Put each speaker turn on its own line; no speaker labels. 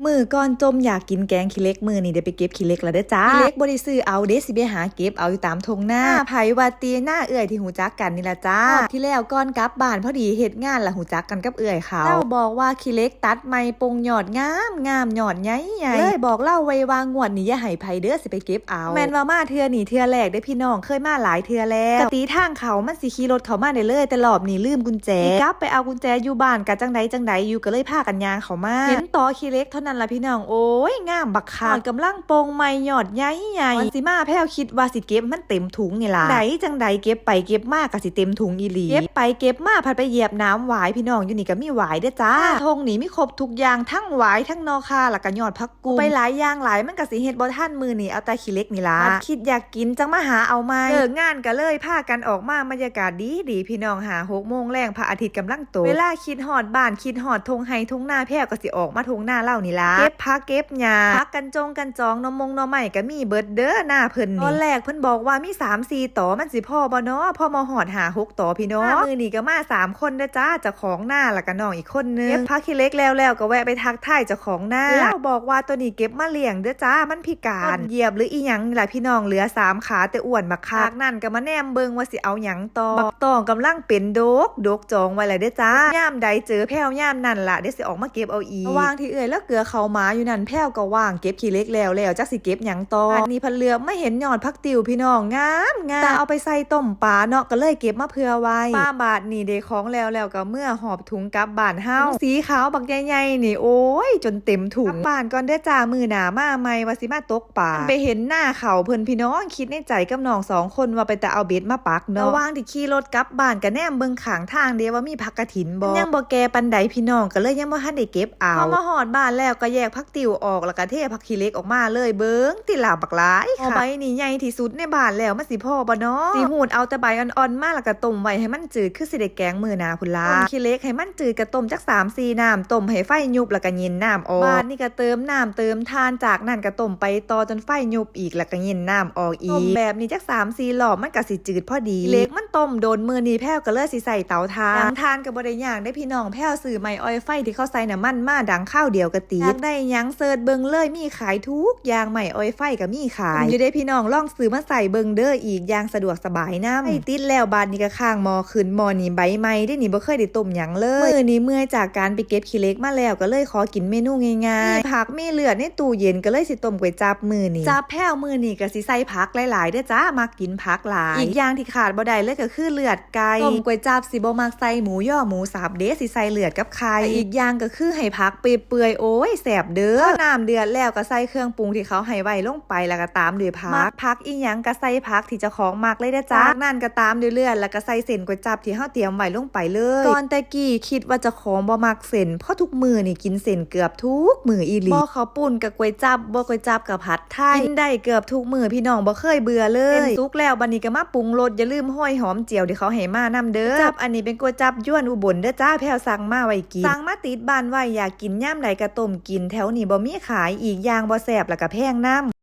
มื้อก่อนจมอยากกินแกงขี้เหล็กมื้อนี้ได้ไปเก็บขี้เหล็กแล้วเด้อจ้าขี้เหล็กบ่ได้ซื้อเอาเด้สิไปหาเก็บเอาอยู่ตามทุ่งนาไผว่าติหน้าเอื้อยที่หูจักกันนี่ล่ะจ้ารอบที่แล้วก่อนกลับบ้านพอดีเฮ็ดงานแล้วหูจักกันกับเอื้อยเขาเราบอกว่าขี้เหล็กตัดใหม่ปงยอดงามงามยอดใหญ่ๆเลยบอกเล่าไว้ว่างวดนี้อย่าให้ไผเด้อสิไปเก็บเอาแม่นว่ามาเทื่อนี้เทื่อแรกได้พี่น้องเคยมาหลายเทื่อแล้วกะตีทางเขามันสิขี่รถเข้ามาได้เลยแต่รอบนี้ลืมกุญแจกลับไปเอากุญแจอยู่บ้านกะจังใดอยู่ก็เลยพากันย่างเข้ามาเห็นตอขี้เหล็กเท่านั้นล่ะพี่น้องโอ้ยงามบักคักกำลังโปงใหม่ยอดใหญ่วันสิมาแพ้วคิดว่าสิเก็บมันเต็มถุงนี่ล่ะไดจังใดเก็บไปเก็บมากก็สิเต็มถุงอีหลีเก็บไปเก็บมาพัดไปเหยียบน้ำหวายพี่น้องอยู่นี่ก็มีหวายเด้อจ้าทงนี่มีครบทุกอย่างทั้งหวายทั้งนอคาแล้วก็ยอดผักกูไปหลายอย่างหลายมันก็สิเฮ็ดบ่ทันมื้อนี้เอาแต่ขี้เหล็กนี่ล่ะคิดอยากกินจังมาหาเอาใหม่เลิกงานก็เลยพากันออกมาบรรยากาศดีพี่น้องหา6 โมงแรงพระอาทิตย์กำลังตกเวลาคิดฮอดบ้านคิดฮอดทงไห้ทงนาแพ้วก็สิออกมาทงนาเล่านี่ล่ะเก็บผักเก็บหญ้าผักกันจองนมงนอใหม่ก็มีเบิดเด้อหน้าเพิ่นนี่ตอนแรกเพิ่นบอกว่ามี3-4ต่อมันสิพ่อบ่เนาะพอมาฮอด5-6ต่อพี่น้องมื้อนี้ก็มา3คนเด้อจ้าเจ้าของหน้าแล้วก็น้องอีกคนนึงเก็บผักขี้เหล็กแล้วก็แวะไปทักทายเจ้าของหน้าแล้วบอกว่าตัวนี้เก็บมาเลี้ยงเด้อจ้ามันพิการเหยียบหรืออีหยังนี่ล่ะพี่น้องเหลือ3ขาแต่อ้วนบักคักนั่นก็มาแนมเบิ่งว่าสิเอาหยังต่อบักตองกำลังเป็นดกจองไว้แล้วเด้อจ้ายามใดเจอแพ้วยามนั่นล่ะเดี๋ยวสิออกมาเก็บเอาอีกวางที่เอื้อยแล้วเกลือเขาหมาอยู่นั่นแพ้วก็ว่างเก็บขี้เหล็กแล้วจักสิเก็บหยังต่ออันนี้พันเหลือไม่เห็นยอดผักติ๋วพี่น้องงามแต่เอาไปใส่ต้มปลาเนาะก็เลยเก็บมาเผื่อไว้ป้าบาทนี่เด้ของแล้วก็เมื่อหอบถุงกลับบ้านเฮาสีขาวบักใหญ่ๆนี่โอ้ยจนเต็มถุงกลับบ้านก่อนเด้อจ้ามือหน้ามาใหม่ว่าสิมาตกปลาไปเห็นหน้าเขาเพิ่นพี่น้องคิดในใจกับน้อง2 คนว่าไปแต่เอาเบ็ดมาปักเนาะระหว่างที่ขี่รถกลับบ้านก็แนมเบิ่งข้างทางเด้ว่ามีผักกระถินบ่ยังบ่แก่ปานใดพี่น้องก็เลยยังบ่ทันได้เก็บเอาพอมาฮอดบ้านแล้วก็แยกผักติ๋วออกแล้วก็เทผักขี้เหล็กออกมาเลยเบิ่งติลาบักหลายค่ะใบนี่ใหญ่ที่สุดในบ้านแล้วมันสิพ่อบ่เนาะสิหูดเอาแต่ใบอ่อนๆมาแล้วก็ต้มไว้ให้มันจืดคือสิได้แกงมื้อหน้าพุ่นล่ะต้มขี้เหล็กให้มันจืดก็ต้มจัก 3-4 น้ำต้มให้ไฟยุบแล้วก็เย็นน้ำออกบ้านนี่ก็เติมน้ำเติมทานจากนั้นก็ต้มไปต่อจนไฟยุบอีกแล้วก็เย็นน้ำออกอีกต้มแบบนี้จัก 3-4 รอบมันก็สิจืดพอดีเหล็กมันต้มโดนมื้อนี้แพ้วก็เลยสิใส่เตาถ่านทานก็บ่ได้ยากได้พี่น้องแพ้วซื้อไม้อ้อยไฟที่เขาใส่น้ำมันมาดังข้าวเดียวก็ติดอยากได้หยังเสิร์ชเบิ่งเลยมีขายทุกอย่างไม้อ้อยไฟก็มีขายอยู่ได้พี่น้องลองซื้อมาใส่เบิ่งเด้ออีกอย่างสะดวกสบายนำไอ้ติดแล้วบาดนี้ก็ข้างหม้อขึ้นหม้อนี่ใบใหม่ได้นี่บ่เคยได้ต้มหยังเลยมื้อนี้เมื่อยจากการไปเก็บขี้เหล็กมาแล้วก็เลยขอกินเมนูง่ายๆมีผักมีเลือดในตู้เย็นก็เลยสิต้มก๋วยจั๊บมื้อนี้จับแพ้วมื้อนี้ก็สิใส่ผักหลายๆเด้อจ้ามักกินผักหลายอีกอย่างที่ขาดบ่ได้เลยก็คือเลือดไก่ต้มก๋วยจั๊บสิบ่มักใส่หมูย่อหมูสับเด้สิใส่เลือดกับไข่อีกอย่างก็คือให้ผักเปื่อยๆโอ้ยแซ่บเด้อพอน้ำเดือดแล้วก็ใส่เครื่องปรุงที่เขาให้ไว้ลงไปแล้วก็ตามด้วยผักอีหยังก็ใส่ผักที่เจ้าของมักเลยเด้อจ้าจากนั้นก็ตามด้วยเลือดแล้วก็ใส่เส้นก๋วยจั๊บที่เฮาเตรียมไว้ลงไปเลยก่อนแต่กี้คิดว่าเจ้าของบ่มักเส้นเพราะทุกมื้อนี่กินเส้นเกือบทุกมื้ออีหลีบ่ข้าวปุ้นกับก๋วยจั๊บบ่ก๋วยจั๊บกับผัดไทยกินได้เกือบทุกมื้อพี่น้องบ่เคยเบื่อเลยเส้นสุกแล้วบัดนี้ก็มาปรุงรสอย่าลืมห้อยหอมเจียวที่เขาให้มานำเด้อจับอันนี้เป็นก๋วยจั๊บยวนอุบลเด้อจ้าแพ้วสั่งมาไว้กินสั่งมาติดบ้านไว้อยากกินยามใดก็ต้มกินแถวนี้บ่มีขายอีกอย่างบ่แซ่บแล้วก็แพงนำ